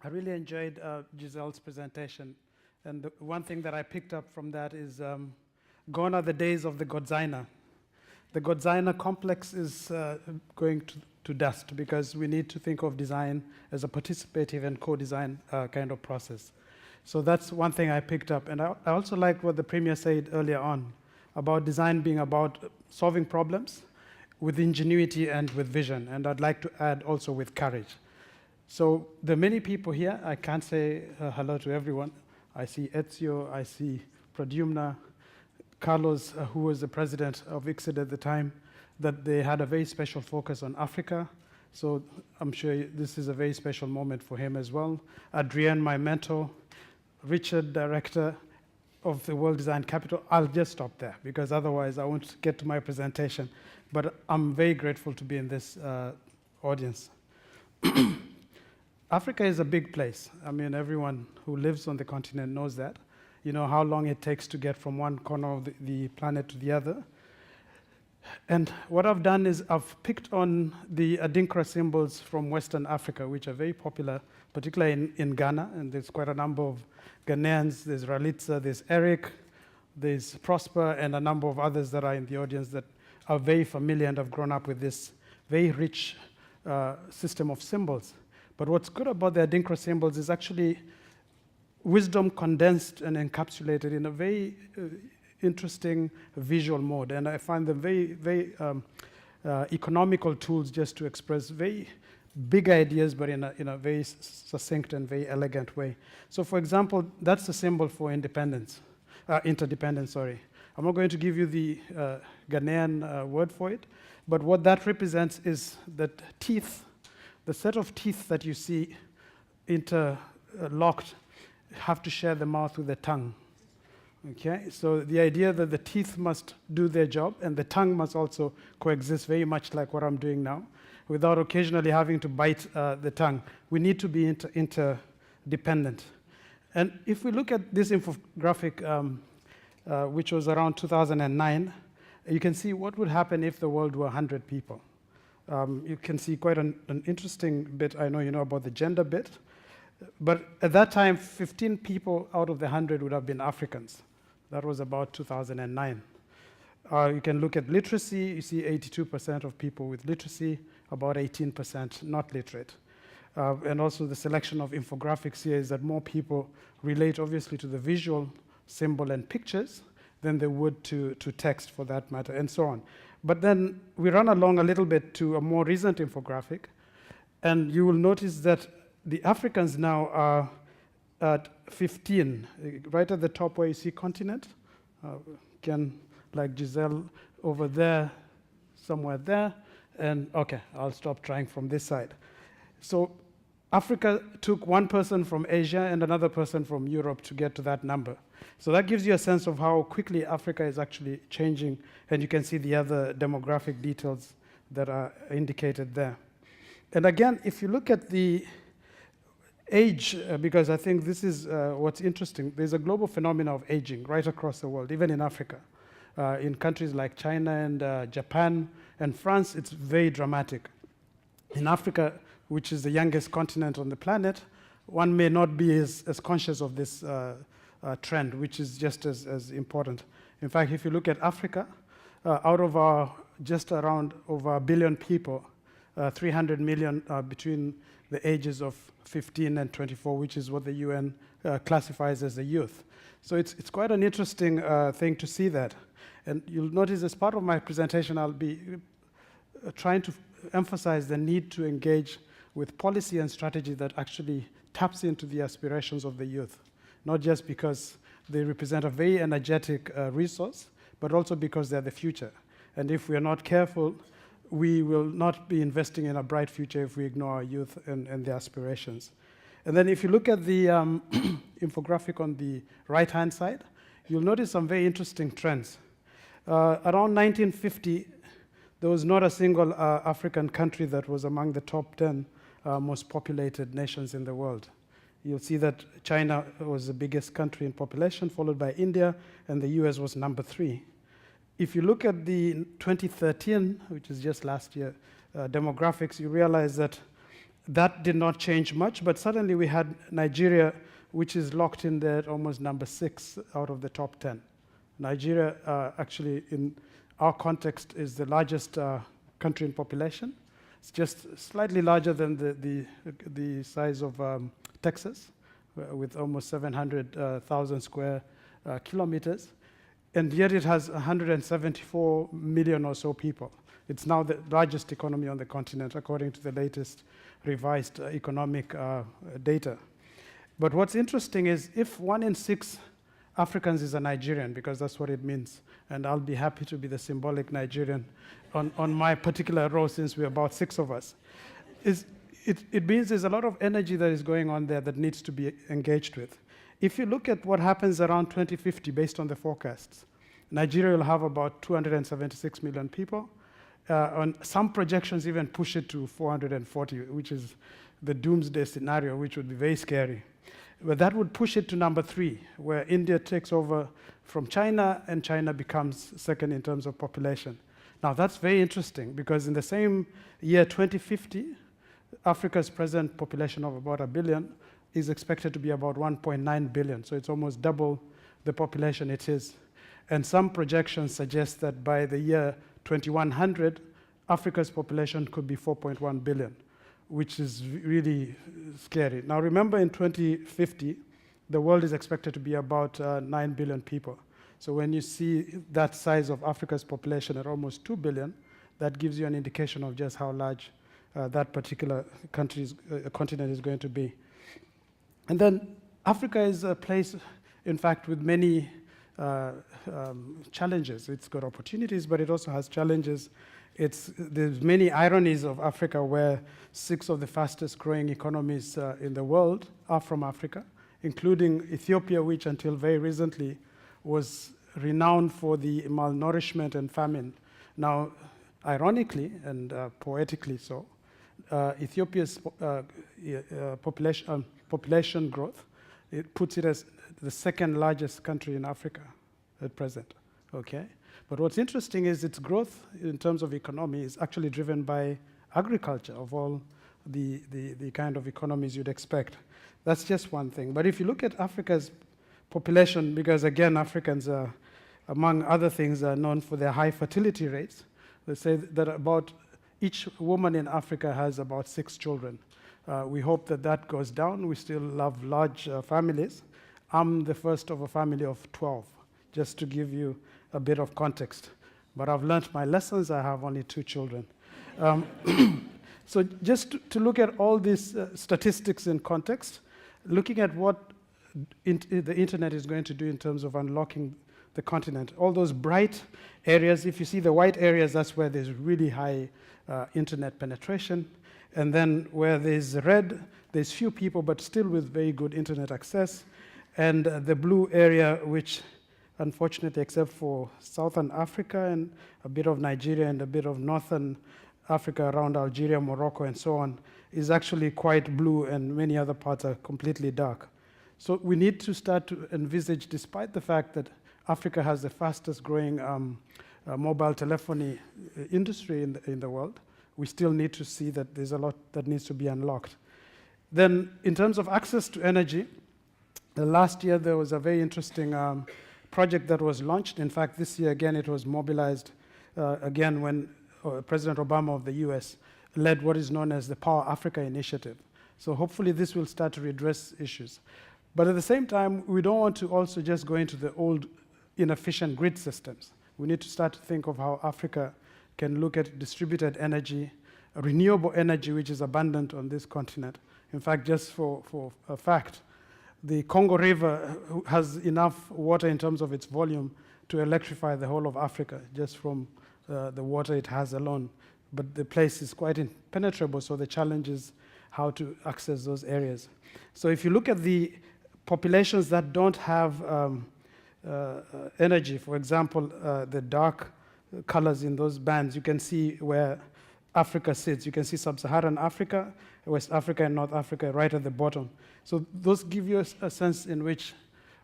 I really enjoyed Giselle's presentation. And the one thing that I picked up from that is gone are the days of the Godzina. The Godzina complex is going to dust because we need to think of design as a participative and co-design kind of process. So that's one thing I picked up. And I also liked what the Premier said earlier on about design being about solving problems with ingenuity and with vision. And I'd like to add also with courage. So there are many people here. I can't say hello to everyone. I see Ezio, I see Pradyumna, Carlos, who was the president of ICSID at the time, that they had a very special focus on Africa. So I'm sure this is a very special moment for him as well. Adrienne, my mentor, Richard, director of the World Design Capital. I'll just stop there because otherwise I won't get to my presentation. But I'm very grateful to be in this audience. Africa is a big place. I mean, everyone who lives on the continent knows that. You know how long it takes to get from one corner of the planet to the other. And what I've done is I've picked on the Adinkra symbols from Western Africa, which are very popular, particularly in Ghana. And there's quite a number of Ghanaians. There's Ralitza, there's Eric, there's Prosper, and a number of others that are in the audience that are very familiar and have grown up with this very rich system of symbols. But what's good about the Adinkra symbols is actually wisdom condensed and encapsulated in a very interesting visual mode. And I find them very, very economical tools just to express very big ideas, but in a very succinct and very elegant way. So for example, that's the symbol for independence, interdependence, sorry. I'm not going to give you the Ghanaian word for it, but what that represents is that teeth, the set of teeth that you see interlocked have to share the mouth with the tongue. Okay, so the idea that the teeth must do their job and the tongue must also coexist very much like what I'm doing now, without occasionally having to bite the tongue. We need to be interdependent. And if we look at this infographic, which was around 2009, you can see what would happen if the world were 100 people. You can see quite an interesting bit. I know you know about the gender bit. But at that time, 15 people out of the 100 would have been Africans. That was about 2009. You can look at literacy. You see 82% of people with literacy, about 18% not literate. And also the selection of infographics here is that more people relate, obviously, to the visual symbol and pictures than they would to text, for that matter, and so on. But then we run along a little bit to a more recent infographic, and you will notice that the Africans now are at 15, right at the top where you see continent. Again, like Giselle over there, somewhere there, and okay, I'll stop trying from this side. So Africa took one person from Asia and another person from Europe to get to that number. So that gives you a sense of how quickly Africa is actually changing, and you can see the other demographic details that are indicated there. And again, if you look at the age, because I think this is what's interesting, there's a global phenomenon of aging right across the world, even in Africa. In countries like China and Japan and France, it's very dramatic. In Africa, which is the youngest continent on the planet, one may not be as conscious of this trend, which is just as important. In fact, if you look at Africa, out of our just around over 1 billion people, 300 million between the ages of 15 and 24, which is what the UN classifies as the youth. So it's quite an interesting thing to see that. And you'll notice as part of my presentation, I'll be trying to emphasize the need to engage with policy and strategy that actually taps into the aspirations of the youth, not just because they represent a very energetic resource, but also because they're the future. And if we are not careful, we will not be investing in a bright future if we ignore our youth and their aspirations. And then if you look at the infographic on the right-hand side, you'll notice some very interesting trends. Around 1950, there was not a single African country that was among the top 10 most populated nations in the world. You'll see that China was the biggest country in population, followed by India, and the US was number 3. If you look at the 2013, which is just last year, demographics, you realize that That did not change much, but suddenly we had Nigeria, which is locked in there at almost number 6 out of the top 10. Nigeria, actually, in our context, is the largest country in population. It's just slightly larger than the size of Texas, with almost 700,000 square kilometers. And yet it has 174 million or so people. It's now the largest economy on the continent, according to the latest revised economic data. But what's interesting is if 1 in 6 Africans is a Nigerian, because that's what it means, and I'll be happy to be the symbolic Nigerian on my particular row, since we're about 6 of us, it means there's a lot of energy that is going on there that needs to be engaged with. If you look at what happens around 2050, based on the forecasts, Nigeria will have about 276 million people. On some projections even push it to 440, which is the doomsday scenario, which would be very scary. But that would push it to number 3, where India takes over from China, and China becomes second in terms of population. Now, that's very interesting, because in the same year, 2050, Africa's present population of about 1 billion is expected to be about 1.9 billion. So it's almost double the population it is. And some projections suggest that by the year 2100, Africa's population could be 4.1 billion, which is really scary. Now remember, in 2050, the world is expected to be about 9 billion people. So when you see that size of Africa's population at almost 2 billion, that gives you an indication of just how large that particular continent is going to be. And then Africa is a place, in fact, with many challenges. It's got opportunities, but it also has challenges. There's many ironies of Africa, where 6 of the fastest growing economies in the world are from Africa, including Ethiopia, which until very recently was renowned for the malnourishment and famine. Now, ironically and poetically so, Ethiopia's population growth, it puts it as the second largest country in Africa at present, okay? But what's interesting is its growth in terms of economy is actually driven by agriculture, of all the kind of economies you'd expect. That's just one thing. But if you look at Africa's population, because again, Africans are, among other things, are known for their high fertility rates. They say that about each woman in Africa has about 6 children. We hope that that goes down. We still love large families. I'm the first of a family of 12, just to give you a bit of context. But I've learned my lessons. I have only 2 children. So just to look at all these statistics in context, looking at what the internet is going to do in terms of unlocking the continent. All those bright areas, if you see the white areas, that's where there's really high internet penetration. And then where there's red, there's few people, but still with very good internet access. And the blue area, which unfortunately, except for Southern Africa and a bit of Nigeria and a bit of Northern Africa around Algeria, Morocco, and so on, is actually quite blue, and many other parts are completely dark. So we need to start to envisage, despite the fact that Africa has the fastest growing mobile telephony industry in the world, we still need to see that there's a lot that needs to be unlocked. Then in terms of access to energy, last year there was a very interesting project that was launched. In fact, this year again it was mobilized again when President Obama of the US led what is known as the Power Africa Initiative. So hopefully this will start to redress issues. But at the same time, we don't want to also just go into the old inefficient grid systems. We need to start to think of how Africa can look at distributed energy, renewable energy, which is abundant on this continent. In fact, just for a fact, the Congo River has enough water in terms of its volume to electrify the whole of Africa, just from the water it has alone. But the place is quite impenetrable, so the challenge is how to access those areas. So if you look at the populations that don't have energy, for example, the dark colors in those bands, you can see where Africa sits. You can see sub-Saharan Africa, West Africa, and North Africa right at the bottom. So those give you a sense in which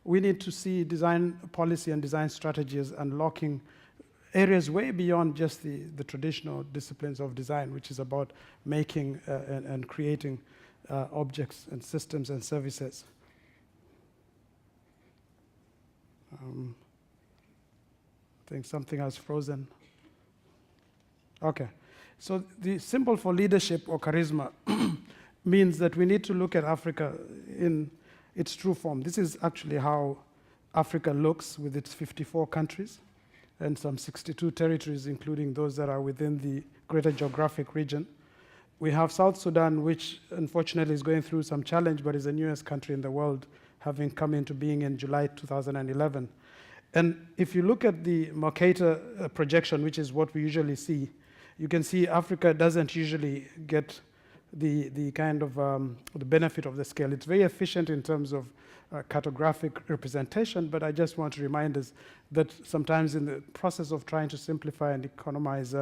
we need to see design policy and design strategies unlocking areas way beyond just the traditional disciplines of design, which is about making and creating objects and systems and services. I think something has frozen. Okay. So the symbol for leadership or charisma means that we need to look at Africa in its true form. This is actually how Africa looks with its 54 countries and some 62 territories, including those that are within the greater geographic region. We have South Sudan, which unfortunately is going through some challenge, but is the newest country in the world, having come into being in July 2011. And if you look at the Mercator projection, which is what we usually see, you can see Africa doesn't usually get the kind of the benefit of the scale. It's very efficient in terms of cartographic representation, but I just want to remind us that sometimes in the process of trying to simplify and economize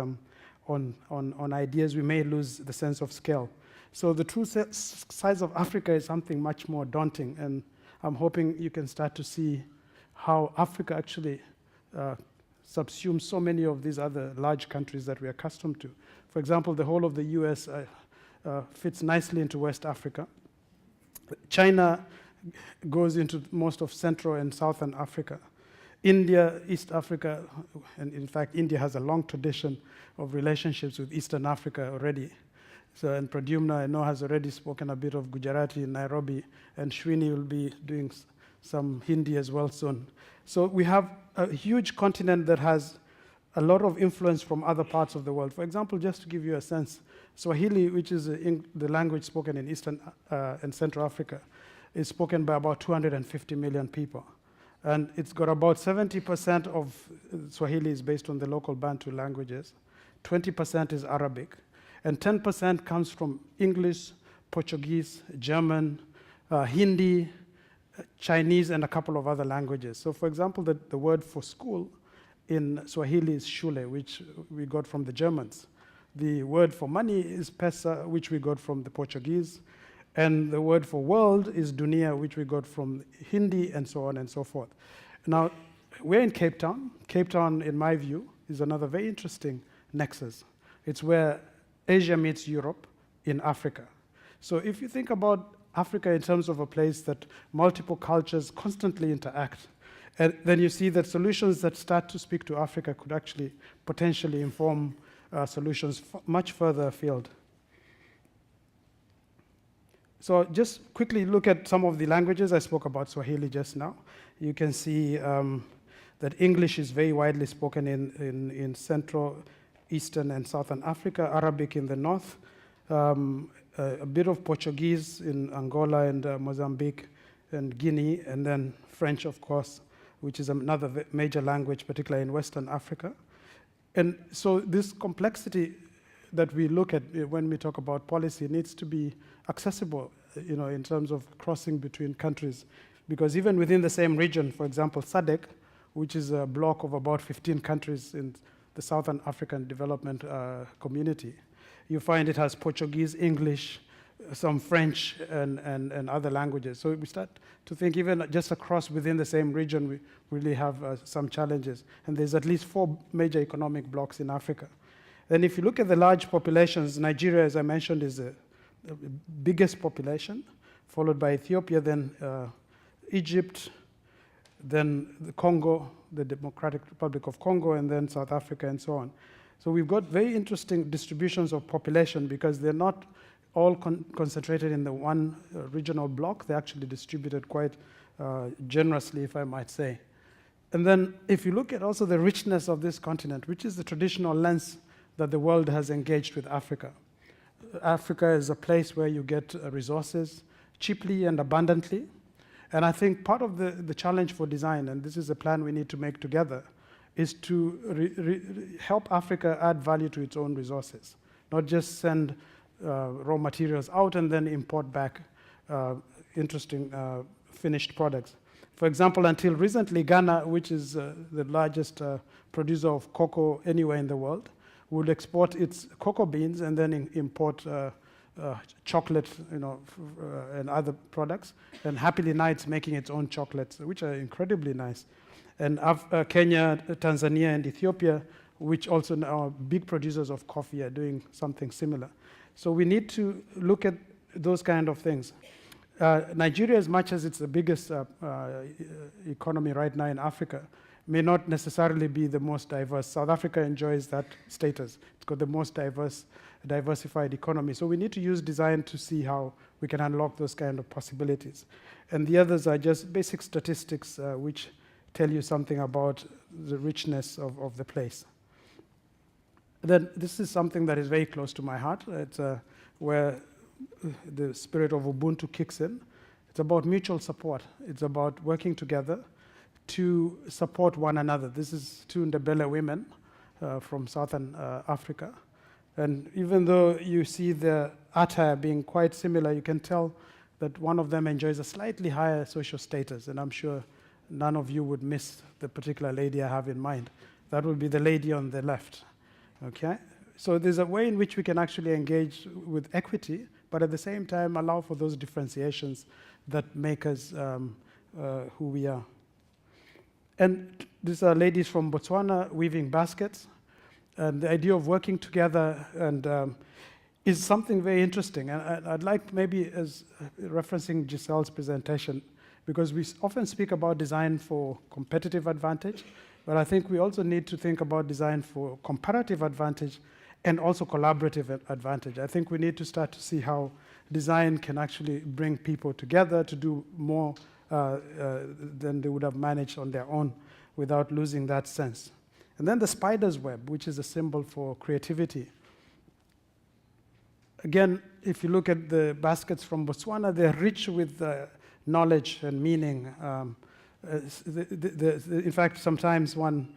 on ideas, we may lose the sense of scale. So the true size of Africa is something much more daunting, and I'm hoping you can start to see how Africa actually subsumes so many of these other large countries that we're accustomed to. For example, the whole of the US fits nicely into West Africa. China goes into most of Central and Southern Africa. India, East Africa, and in fact, India has a long tradition of relationships with Eastern Africa already. So, and Pradyumna, I know, has already spoken a bit of Gujarati in Nairobi, and Shwini will be doing some Hindi as well soon. So we have a huge continent that has a lot of influence from other parts of the world. For example, just to give you a sense, Swahili, which is the language spoken in Eastern and Central Africa, is spoken by about 250 million people. And it's got about 70% of Swahili is based on the local Bantu languages, 20% is Arabic, and 10% comes from English, Portuguese, German, Hindi, Chinese, and a couple of other languages. So for example, the word for school in Swahili is shule, which we got from the Germans. The word for money is pesa, which we got from the Portuguese. And the word for world is dunia, which we got from Hindi, and so on and so forth. Now, we're in Cape Town. Cape Town, in my view, is another very interesting nexus. It's where Asia meets Europe in Africa. So if you think about Africa in terms of a place that multiple cultures constantly interact, and then you see that solutions that start to speak to Africa could actually potentially inform solutions much further afield. So just quickly look at some of the languages. I spoke about Swahili just now. You can see that English is very widely spoken in Central, Eastern, and Southern Africa, Arabic in the north, a bit of Portuguese in Angola and Mozambique and Guinea, and then French, of course, which is another major language, particularly in Western Africa. And so this complexity that we look at when we talk about policy needs to be accessible, in terms of crossing between countries. Because even within the same region, for example, SADC, which is a block of about 15 countries in the Southern African Development Community, you find it has Portuguese, English, some French, and other languages. So we start to think even just across within the same region, we really have some challenges. And there's at least 4 major economic blocks in Africa. Then if you look at the large populations, Nigeria, as I mentioned, is the biggest population, followed by Ethiopia, then Egypt, then the Congo, the Democratic Republic of Congo, and then South Africa, and so on. So we've got very interesting distributions of population because they're not all concentrated in the one regional block. They're actually distributed quite generously, if I might say. And then if you look at also the richness of this continent, which is the traditional lens that the world has engaged with Africa. Africa is a place where you get resources cheaply and abundantly. And I think part of the challenge for design, and this is a plan we need to make together, is to help Africa add value to its own resources, not just send raw materials out and then import back interesting finished products. For example, until recently, Ghana, which is the largest producer of cocoa anywhere in the world, would export its cocoa beans and then import chocolate, and other products, and Happily Nights making its own chocolates, which are incredibly nice. And Kenya, Tanzania, and Ethiopia, which also now are big producers of coffee, are doing something similar. So we need to look at those kind of things. Nigeria, as much as it's the biggest economy right now in Africa, may not necessarily be the most diverse. South Africa enjoys that status. It's got the most diversified economy. So we need to use design to see how we can unlock those kind of possibilities. And the others are just basic statistics which tell you something about the richness of the place. Then this is something that is very close to my heart. It's where the spirit of Ubuntu kicks in. It's about mutual support. It's about working together to support one another. This is two Ndebele women from Southern Africa. And even though you see the attire being quite similar, you can tell that one of them enjoys a slightly higher social status. And I'm sure none of you would miss the particular lady I have in mind. That would be the lady on the left. Okay? So there's a way in which we can actually engage with equity, but at the same time allow for those differentiations that make us who we are. And these are ladies from Botswana weaving baskets. And the idea of working together and is something very interesting. And I'd like maybe as referencing Giselle's presentation, because we often speak about design for competitive advantage, but I think we also need to think about design for comparative advantage and also collaborative advantage. I think we need to start to see how design can actually bring people together to do more than they would have managed on their own without losing that sense. And then the spider's web, which is a symbol for creativity. Again, if you look at the baskets from Botswana, they're rich with knowledge and meaning. In fact, sometimes one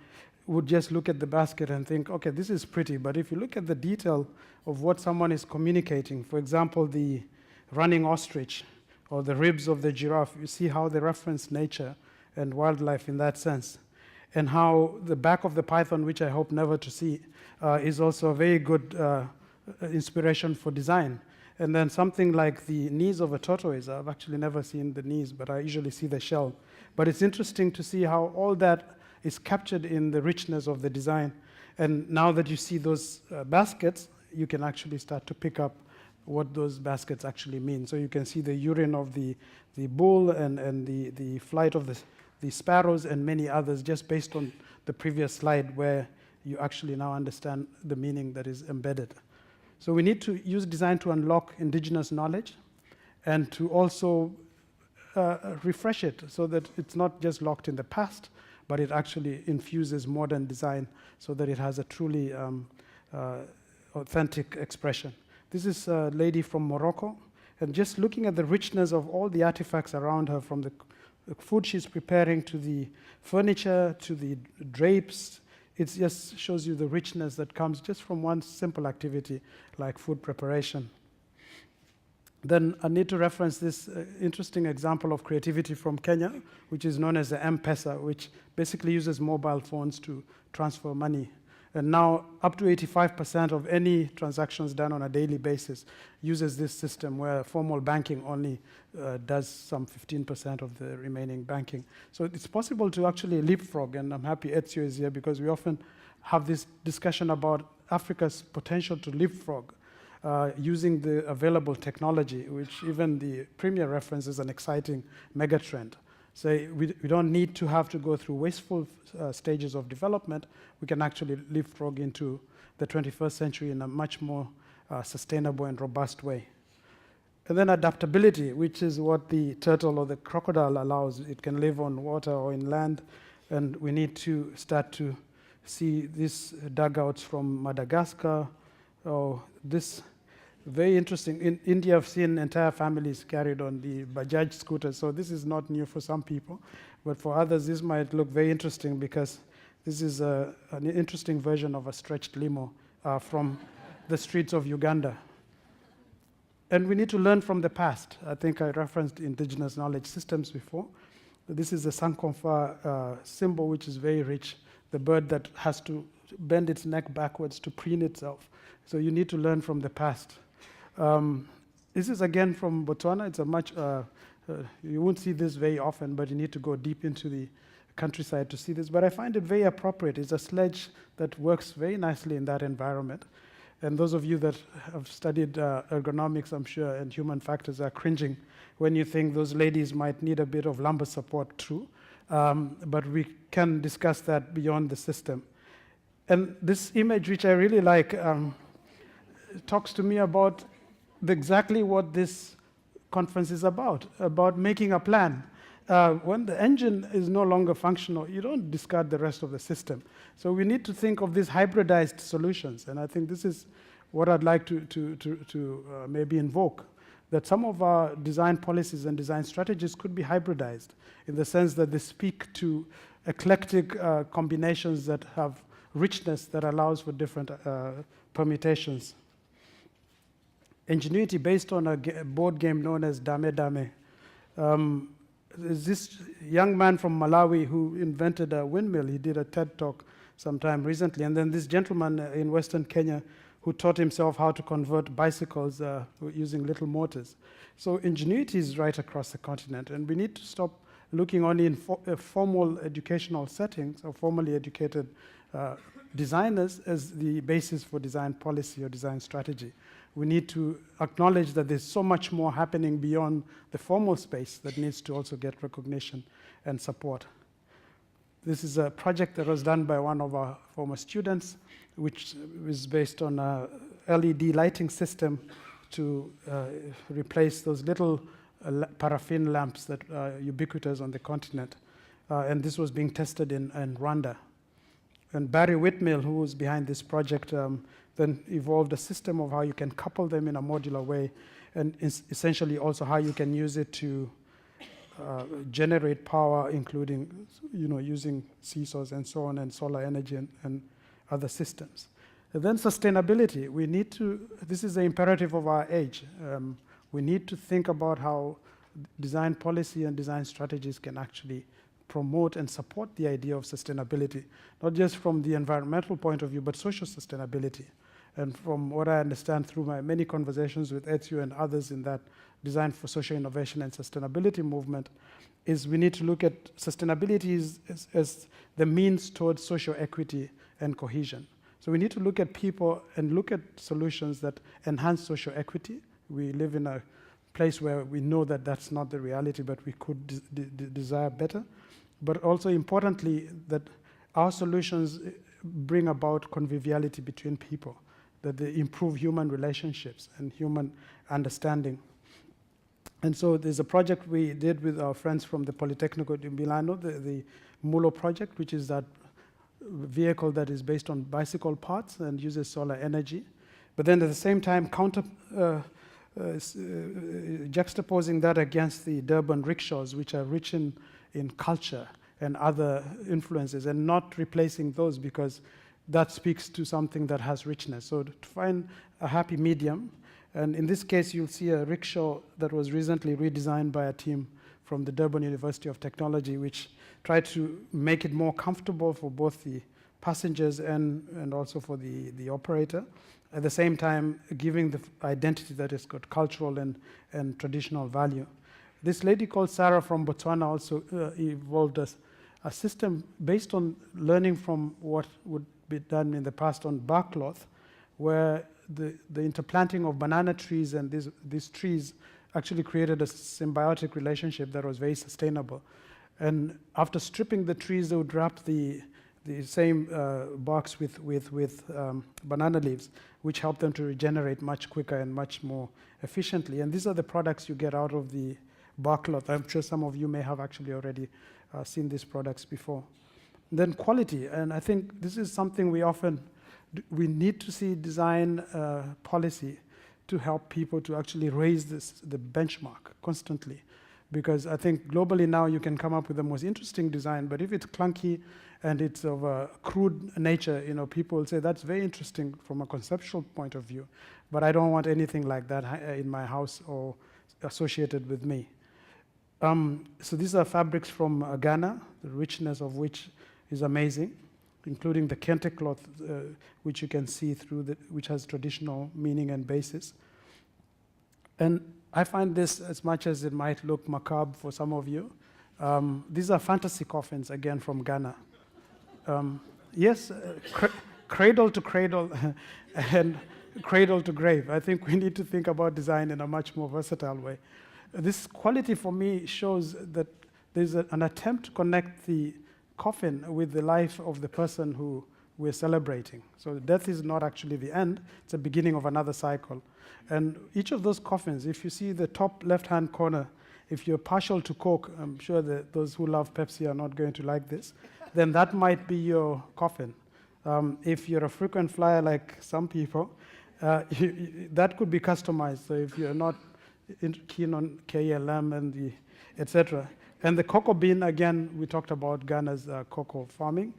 would just look at the basket and think, okay, this is pretty, but if you look at the detail of what someone is communicating, for example, the running ostrich or the ribs of the giraffe, you see how they reference nature and wildlife in that sense. And how the back of the python, which I hope never to see, is also a very good inspiration for design. And then something like the knees of a tortoise, I've actually never seen the knees, but I usually see the shell. But it's interesting to see how all that is captured in the richness of the design. And now that you see those baskets, you can actually start to pick up what those baskets actually mean. So you can see the urine of the bull and the flight of the sparrows and many others, just based on the previous slide where you actually now understand the meaning that is embedded. So we need to use design to unlock indigenous knowledge and to also refresh it so that it's not just locked in the past, but it actually infuses modern design so that it has a truly authentic expression. This is a lady from Morocco, and just looking at the richness of all the artifacts around her, from the food she's preparing to the furniture to the drapes, it just shows you the richness that comes just from one simple activity like food preparation. Then I need to reference this interesting example of creativity from Kenya, which is known as the M-Pesa, which basically uses mobile phones to transfer money. And now up to 85% of any transactions done on a daily basis uses this system, where formal banking only does some 15% of the remaining banking. So it's possible to actually leapfrog, and I'm happy Ezio is here because we often have this discussion about Africa's potential to leapfrog using the available technology, which even the Premier references an exciting megatrend. So we don't need to have to go through wasteful stages of development. We can actually leapfrog into the 21st century in a much more sustainable and robust way. And then adaptability, which is what the turtle or the crocodile allows. It can live on water or in land, and we need to start to see these dugouts from Madagascar. Oh, this very interesting. In India, I've seen entire families carried on the Bajaj scooters, so this is not new for some people. But for others, this might look very interesting because this is an interesting version of a stretched limo from the streets of Uganda. And we need to learn from the past. I think I referenced indigenous knowledge systems before. This is the Sankofa symbol, which is very rich, the bird that has to bend its neck backwards to preen itself. So you need to learn from the past. This is again from Botswana. It's a much, you won't see this very often, but you need to go deep into the countryside to see this. But I find it very appropriate. It's a sledge that works very nicely in that environment. And those of you that have studied ergonomics, I'm sure, and human factors are cringing when you think those ladies might need a bit of lumbar support too. But we can discuss that beyond the system. And this image, which I really like, talks to me about exactly what this conference is about making a plan. When the engine is no longer functional, you don't discard the rest of the system. So we need to think of these hybridized solutions. And I think this is what I'd like to maybe invoke, that some of our design policies and design strategies could be hybridized in the sense that they speak to eclectic combinations that have richness that allows for different permutations. Ingenuity based on a board game known as Dame Dame. There's this young man from Malawi who invented a windmill. He did a TED talk sometime recently. And then this gentleman in Western Kenya who taught himself how to convert bicycles using little motors. So ingenuity is right across the continent. And we need to stop looking only in formal educational settings or formally educated designers as the basis for design policy or design strategy. We need to acknowledge that there's so much more happening beyond the formal space that needs to also get recognition and support. This is a project that was done by one of our former students, which is based on a LED lighting system to replace those little paraffin lamps that are ubiquitous on the continent. And this was being tested in Rwanda. And Barry Whitmill, who was behind this project, then evolved a system of how you can couple them in a modular way, and essentially also how you can use it to generate power, including using seesaws and so on, and solar energy and other systems. And then sustainability. We need to, this is the imperative of our age. We need to think about how design policy and design strategies can actually promote and support the idea of sustainability, not just from the environmental point of view, but social sustainability. And from what I understand through my many conversations with Ezio and others in that Design for Social Innovation and Sustainability movement, is we need to look at sustainability as the means towards social equity and cohesion. So we need to look at people and look at solutions that enhance social equity. We live in a place where we know that that's not the reality, but we could desire better. But also importantly, that our solutions bring about conviviality between people, that they improve human relationships and human understanding. And so there's a project we did with our friends from the Politecnico di Milano, the MULO project, which is that vehicle that is based on bicycle parts and uses solar energy. But then at the same time, juxtaposing that against the Durban rickshaws, which are rich in culture and other influences, and not replacing those, because that speaks to something that has richness. So to find a happy medium, and in this case, you'll see a rickshaw that was recently redesigned by a team from the Durban University of Technology, which tried to make it more comfortable for both the passengers and also for the operator, at the same time giving the identity that has got cultural and traditional value. This lady called Sarah from Botswana also evolved a system based on learning from what would be done in the past on bark cloth, where the interplanting of banana trees and these trees actually created a symbiotic relationship that was very sustainable. And after stripping the trees, they would wrap the same barks with banana leaves, which helped them to regenerate much quicker and much more efficiently. And these are the products you get out of the bark cloth. I'm sure some of you may have actually already seen these products before. And then quality, and I think this is something we need to see design policy to help people to actually raise the benchmark constantly. Because I think globally now you can come up with the most interesting design, but if it's clunky and it's of a crude nature, people will say that's very interesting from a conceptual point of view, but I don't want anything like that in my house or associated with me. So these are fabrics from Ghana, the richness of which is amazing, including the kente cloth, which you can see through, which has traditional meaning and basis. And I find this, as much as it might look macabre for some of you, these are fantasy coffins, again, from Ghana. Yes, cradle to cradle and cradle to grave. I think we need to think about design in a much more versatile way. This quality for me shows that there's an attempt to connect the coffin with the life of the person who we're celebrating. So death is not actually the end, it's the beginning of another cycle. And each of those coffins, if you see the top left-hand corner, if you're partial to Coke, I'm sure that those who love Pepsi are not going to like this, then that might be your coffin. If you're a frequent flyer like some people, that could be customized. So if you're not keen on KLM and the etc. And the cocoa bean, again, we talked about Ghana's cocoa farming.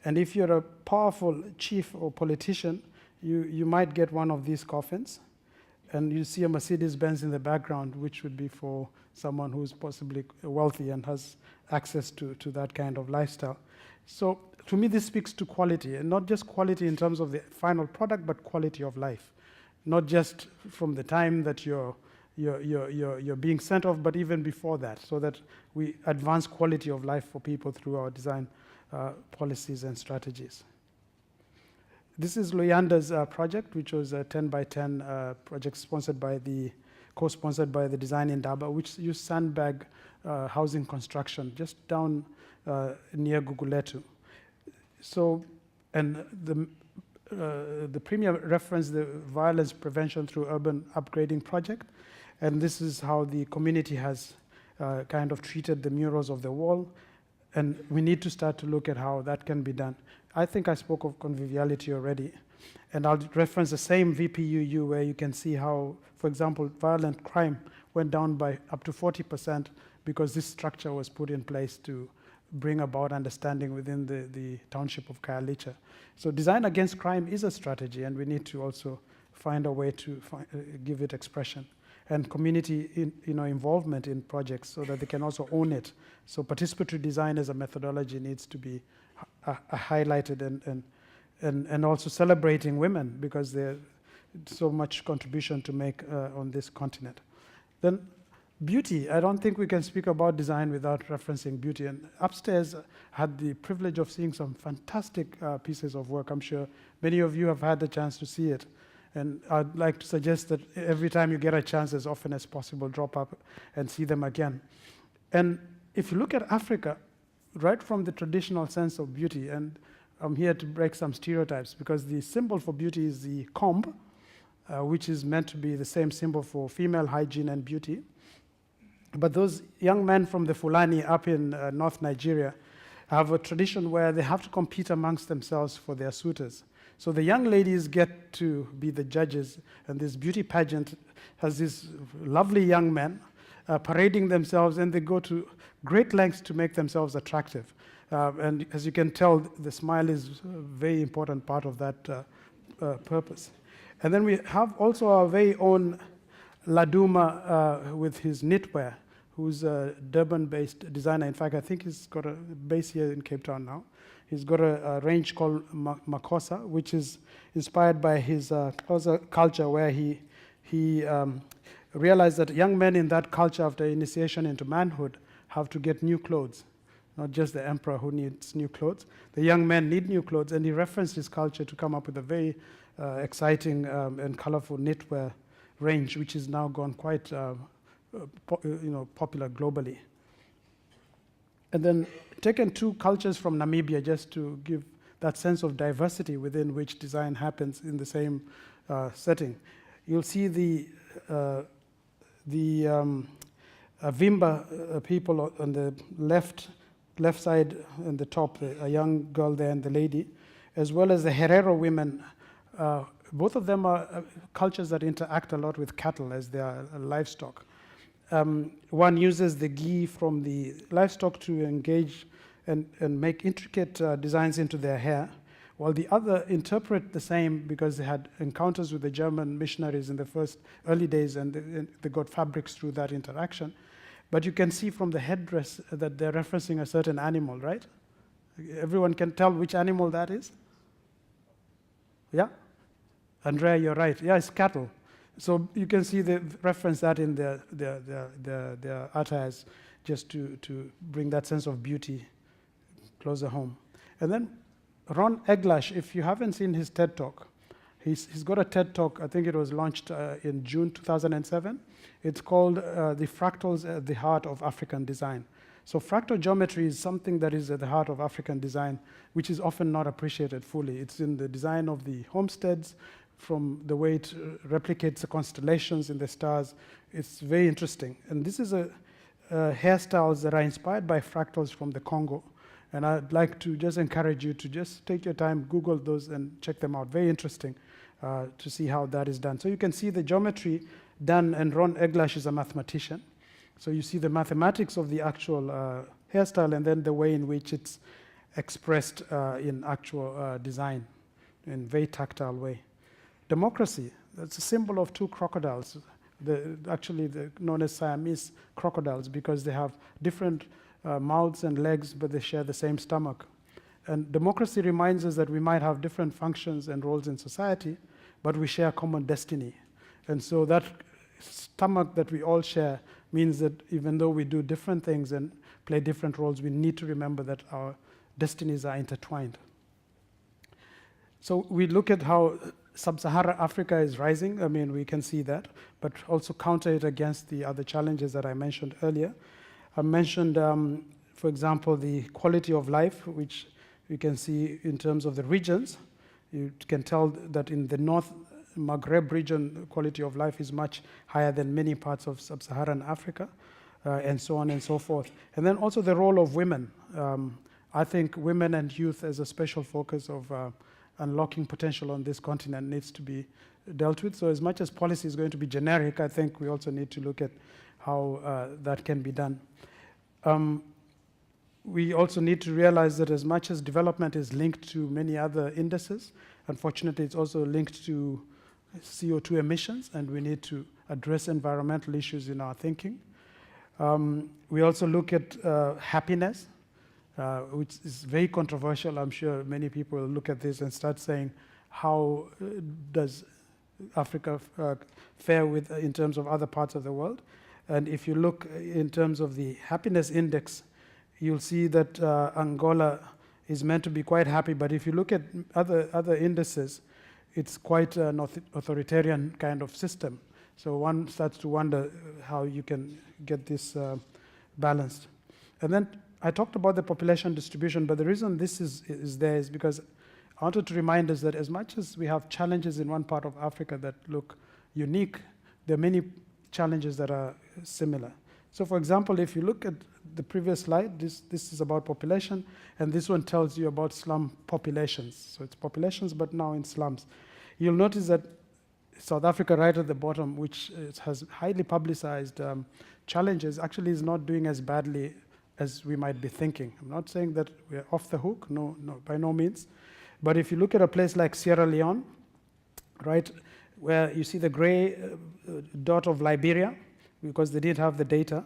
And if you're a powerful chief or politician, you might get one of these coffins. And you see a Mercedes-Benz in the background, which would be for someone who's possibly wealthy and has access to that kind of lifestyle. So to me, this speaks to quality, and not just quality in terms of the final product, but quality of life. Not just from the time that you're being sent off, but even before that, so that we advance quality of life for people through our design policies and strategies. This is Loyanda's project, which was a 10 by 10 project co-sponsored by the Design Indaba, which used sandbag housing construction just down near Guguletu. So, and the premier referenced the violence prevention through urban upgrading project, and this is how the community has kind of treated the murals of the wall, and we need to start to look at how that can be done. I think I spoke of conviviality already, and I'll reference the same VPUU where you can see how, for example, violent crime went down by up to 40% because this structure was put in place to bring about understanding within the township of Khayelitsha. So design against crime is a strategy, and we need to also find a way to give it expression. And community involvement in projects so that they can also own it. So participatory design as a methodology needs to be highlighted and also celebrating women, because there's so much contribution to make on this continent. Then beauty. I don't think we can speak about design without referencing beauty. And upstairs, I had the privilege of seeing some fantastic pieces of work. I'm sure many of you have had the chance to see it. And I'd like to suggest that every time you get a chance, as often as possible, drop up and see them again. And if you look at Africa, right from the traditional sense of beauty, and I'm here to break some stereotypes, because the symbol for beauty is the comb, which is meant to be the same symbol for female hygiene and beauty. But those young men from the Fulani up in North Nigeria have a tradition where they have to compete amongst themselves for their suitors. So the young ladies get to be the judges, and this beauty pageant has these lovely young men parading themselves, and they go to great lengths to make themselves attractive. And as you can tell, the smile is a very important part of that purpose. And then we have also our very own Laduma with his knitwear, who's a Durban-based designer. In fact, I think he's got a base here in Cape Town now. He's got a range called Makosa, which is inspired by his culture, where he realized that young men in that culture, after initiation into manhood, have to get new clothes. Not just the emperor who needs new clothes. The young men need new clothes, and he referenced his culture to come up with a very exciting and colorful knitwear range, which is now gone quite popular globally. And then taken two cultures from Namibia just to give that sense of diversity within which design happens in the same setting. You'll see the Vimba people on the left side and the top, a young girl there and the lady, as well as the Herero women. Both of them are cultures that interact a lot with cattle as they are livestock. One uses the ghee from the livestock to engage and make intricate designs into their hair, while the other interpret the same because they had encounters with the German missionaries in the first early days, and they got fabrics through that interaction. But you can see from the headdress that they're referencing a certain animal, right? Everyone can tell which animal that is? Yeah? Andrea, you're right. Yeah, it's cattle. So you can see they reference that in their attires just to bring that sense of beauty closer home. And then Ron Eglash, if you haven't seen his TED Talk, he's got a TED Talk, I think it was launched in June 2007. It's called The Fractals at the Heart of African Design. So fractal geometry is something that is at the heart of African design, which is often not appreciated fully. It's in the design of the homesteads, from the way it replicates the constellations in the stars. It's very interesting. And this is hairstyles that are inspired by fractals from the Congo. And I'd like to just encourage you to just take your time, Google those and check them out. Very interesting to see how that is done. So you can see the geometry done, and Ron Eglash is a mathematician. So you see the mathematics of the actual hairstyle and then the way in which it's expressed in actual design in a very tactile way. Democracy, that's a symbol of two crocodiles, actually known as Siamese crocodiles, because they have different mouths and legs, but they share the same stomach. And democracy reminds us that we might have different functions and roles in society, but we share a common destiny. And so that stomach that we all share means that even though we do different things and play different roles, we need to remember that our destinies are intertwined. So we look at how Sub-Saharan Africa is rising. I mean, we can see that, but also counter it against the other challenges that I mentioned earlier. I mentioned, for example, the quality of life, which you can see in terms of the regions. You can tell that in the North Maghreb region, the quality of life is much higher than many parts of Sub-Saharan Africa, and so on and so forth. And then also the role of women. I think women and youth as a special focus of unlocking potential on this continent needs to be dealt with. So as much as policy is going to be generic, I think we also need to look at how that can be done. We also need to realize that as much as development is linked to many other indices, unfortunately it's also linked to CO2 emissions, and we need to address environmental issues in our thinking. We also look at happiness, which is very controversial. I'm sure many people will look at this and start saying, how does Africa fare with in terms of other parts of the world? And if you look in terms of the happiness index, you'll see that Angola is meant to be quite happy, but if you look at other indices, it's quite an authoritarian kind of system. So one starts to wonder how you can get this balanced. And then I talked about the population distribution, but the reason this is there is because I wanted to remind us that as much as we have challenges in one part of Africa that look unique, there are many challenges that are similar. So for example, if you look at the previous slide, this is about population, and this one tells you about slum populations. So it's populations, but now in slums. You'll notice that South Africa right at the bottom, which has highly publicized challenges, actually is not doing as badly as we might be thinking. I'm not saying that we're off the hook, no, by no means. But if you look at a place like Sierra Leone, right, where you see the gray dot of Liberia, because they didn't have the data,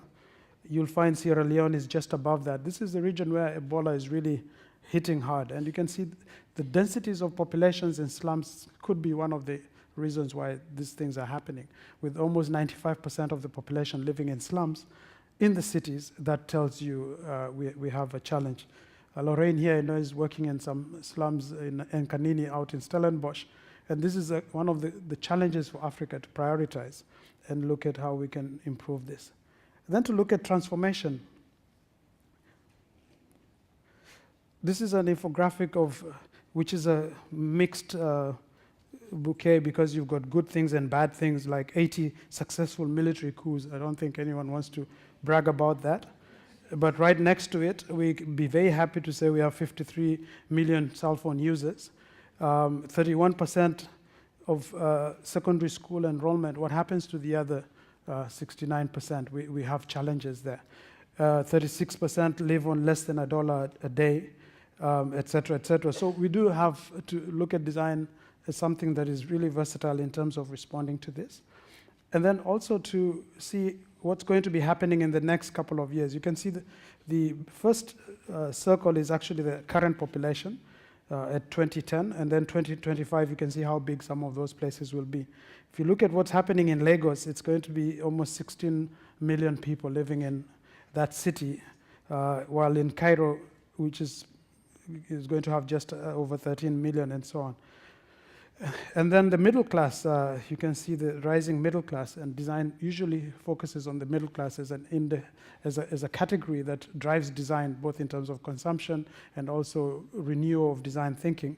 you'll find Sierra Leone is just above that. This is the region where Ebola is really hitting hard. And you can see the densities of populations in slums could be one of the reasons why these things are happening. With almost 95% of the population living in slums in the cities, that tells you we have a challenge. Lorraine here, I know, is working in some slums in Nkanini out in Stellenbosch. And this is one of the challenges for Africa, to prioritize and look at how we can improve this. And then to look at transformation. This is an infographic of, which is a mixed bouquet, because you've got good things and bad things, like 80 successful military coups. I don't think anyone wants to brag about that. But right next to it, we'd be very happy to say we have 53 million cell phone users. 31% of secondary school enrollment. What happens to the other 69%? We have challenges there. 36% live on less than $1 a day, et cetera, et cetera. So we do have to look at design as something that is really versatile in terms of responding to this. And then also to see what's going to be happening in the next couple of years. You can see the first circle is actually the current population. at 2010, and then 2025, you can see how big some of those places will be. If you look at what's happening in Lagos, it's going to be almost 16 million people living in that city, while in Cairo, which is going to have just over 13 million and so on. And then the middle class, you can see the rising middle class, and design usually focuses on the middle class as a category that drives design, both in terms of consumption and also renewal of design thinking.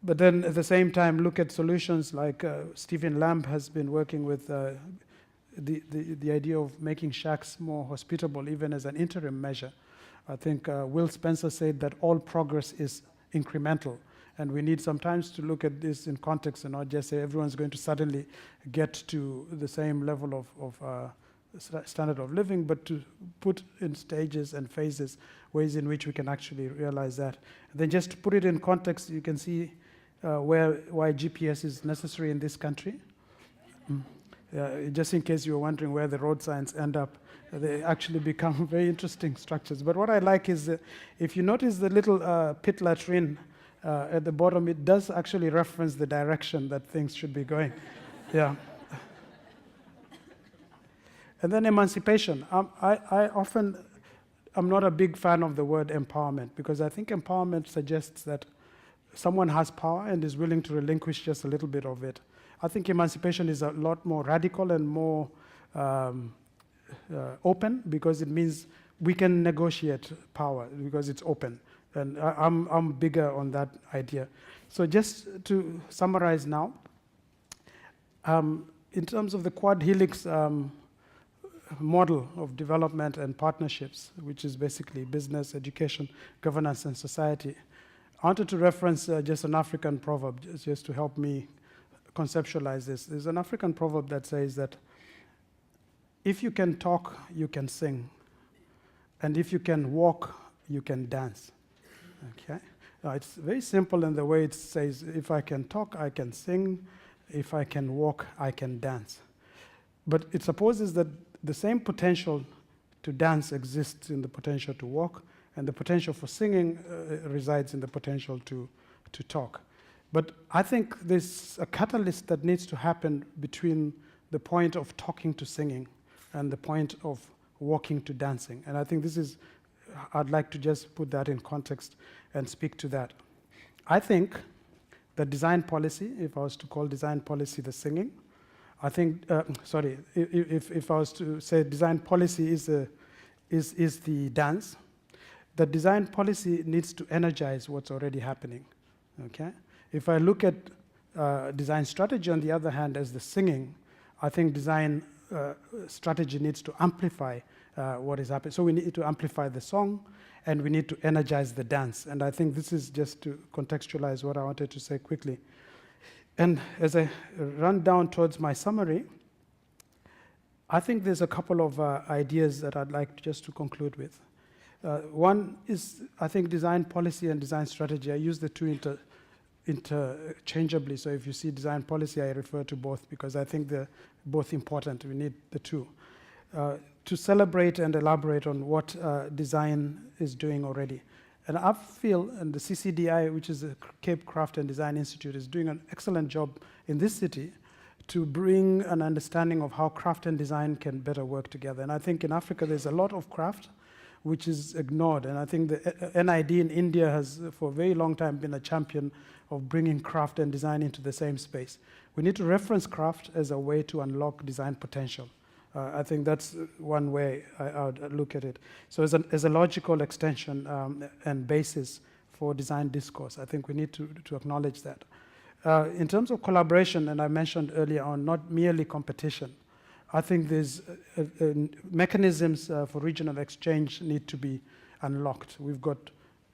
But then at the same time, look at solutions like Stephen Lamb has been working with the idea of making shacks more hospitable, even as an interim measure. I think Will Spencer said that all progress is incremental. And we need sometimes to look at this in context and not just say everyone's going to suddenly get to the same level of standard of living, but to put in stages and phases ways in which we can actually realize that. And then just to put it in context, you can see why GPS is necessary in this country. Just in case you were wondering where the road signs end up, they actually become very interesting structures. But what I like is if you notice the little pit latrine at the bottom, it does actually reference the direction that things should be going. Yeah. And then emancipation. I'm not a big fan of the word empowerment, because I think empowerment suggests that someone has power and is willing to relinquish just a little bit of it. I think emancipation is a lot more radical and more open, because it means we can negotiate power because it's open. And I'm bigger on that idea. So just to summarize now, in terms of the Quad Helix model of development and partnerships, which is basically business, education, governance, and society, I wanted to reference just an African proverb, just to help me conceptualize this. There's an African proverb that says that if you can talk, you can sing. And if you can walk, you can dance. Okay? Now, it's very simple in the way it says, if I can talk, I can sing. If I can walk, I can dance. But it supposes that the same potential to dance exists in the potential to walk, and the potential for singing resides in the potential to talk. But I think there's a catalyst that needs to happen between the point of talking to singing and the point of walking to dancing. And I think this is, I'd like to just put that in context and speak to that. I think that design policy, if I was to call design policy the singing, I think, if I was to say design policy is the dance, that design policy needs to energize what's already happening, okay? If I look at design strategy, on the other hand, as the singing, I think design strategy needs to amplify what is happening. So we need to amplify the song, and we need to energize the dance. And I think this is just to contextualize what I wanted to say quickly. And as I run down towards my summary, I think there's a couple of ideas that I'd like just to conclude with. One is, I think, design policy and design strategy. I use the two interchangeably. So if you see design policy, I refer to both because I think they're both important. We need the two. To celebrate and elaborate on what design is doing already. And I feel, and the CCDI, which is the Cape Craft and Design Institute, is doing an excellent job in this city to bring an understanding of how craft and design can better work together. And I think in Africa, there's a lot of craft which is ignored. And I think the NID in India has, for a very long time, been a champion of bringing craft and design into the same space. We need to reference craft as a way to unlock design potential. I think that's one way I would look at it. So as a logical extension and basis for design discourse, I think we need to acknowledge that. In terms of collaboration, and I mentioned earlier on, not merely competition, I think there's mechanisms for regional exchange need to be unlocked. We've got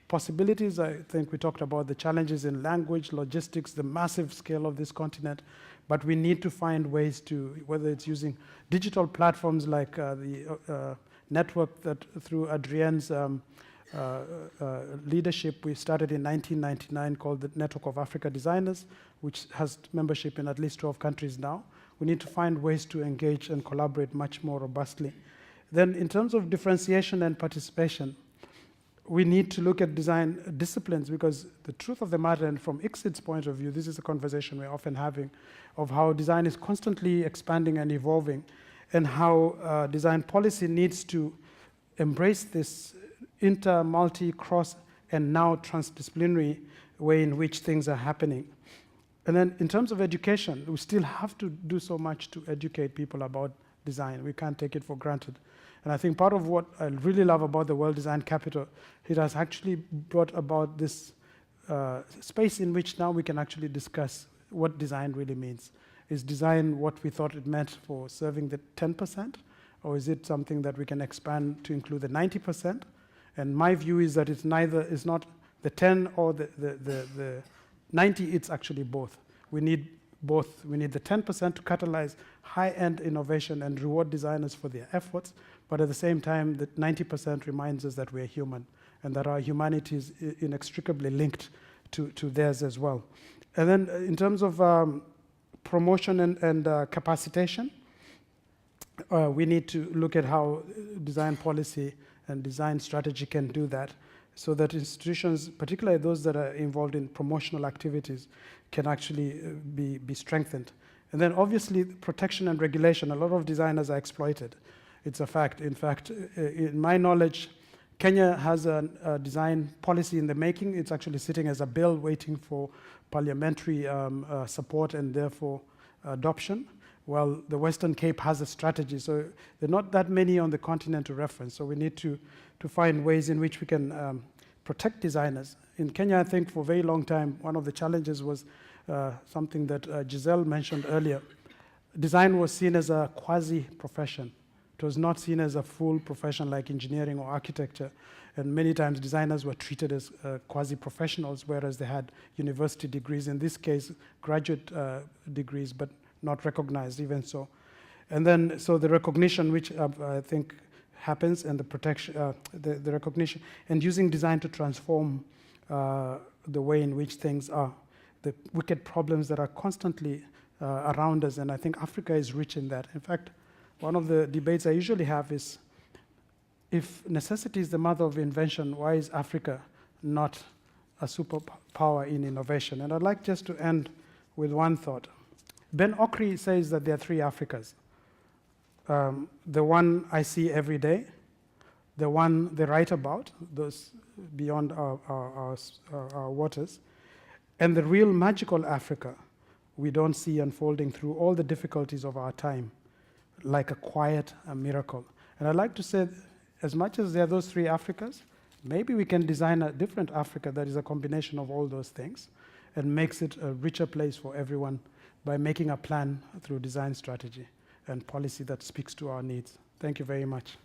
possibilities. I think we talked about the challenges in language, logistics, the massive scale of this continent, but we need to find ways to, whether it's using digital platforms like the network that through Adrienne's leadership we started in 1999 called the Network of Africa Designers, which has membership in at least 12 countries now. We need to find ways to engage and collaborate much more robustly. Then in terms of differentiation and participation, we need to look at design disciplines, because the truth of the matter, and from ICSID's point of view, this is a conversation we're often having, of how design is constantly expanding and evolving, and how design policy needs to embrace this inter, multi, cross, and now transdisciplinary way in which things are happening. And then in terms of education, we still have to do so much to educate people about design. We can't take it for granted. And I think part of what I really love about the World Design Capital, it has actually brought about this space in which now we can actually discuss what design really means. Is design what we thought it meant for serving the 10%? Or is it something that we can expand to include the 90%? And my view is that it's not the 10 or the 90, it's actually both. We need both. We need the 10% to catalyze high-end innovation and reward designers for their efforts, but at the same time, the 90% reminds us that we're human and that our humanity is inextricably linked to theirs as well. And then in terms of promotion and capacitation, we need to look at how design policy and design strategy can do that, so that institutions, particularly those that are involved in promotional activities, can actually be strengthened. And then obviously protection and regulation. A lot of designers are exploited. It's a fact. In fact, in my knowledge, Kenya has a design policy in the making. It's actually sitting as a bill waiting for parliamentary support and therefore adoption. Well, the Western Cape has a strategy, so there are not that many on the continent to reference. So we need to find ways in which we can protect designers. In Kenya, I think for a very long time, one of the challenges was something that Giselle mentioned earlier. Design was seen as a quasi-profession. It was not seen as a full profession like engineering or architecture. And many times designers were treated as quasi-professionals, whereas they had university degrees, in this case, graduate degrees, but not recognized even so. And then, so the recognition, which I think happens, and the protection, the recognition, and using design to transform the way in which things are, the wicked problems that are constantly around us, and I think Africa is rich in that. In fact, one of the debates I usually have is, if necessity is the mother of invention, why is Africa not a superpower in innovation? And I'd like just to end with one thought. Ben Okri says that there are three Africas. The one I see every day, the one they write about, those beyond our waters, and the real magical Africa we don't see unfolding through all the difficulties of our time, like a quiet miracle. And I'd like to say, as much as there are those three Africas, maybe we can design a different Africa that is a combination of all those things and makes it a richer place for everyone by making a plan through design strategy and policy that speaks to our needs. Thank you very much.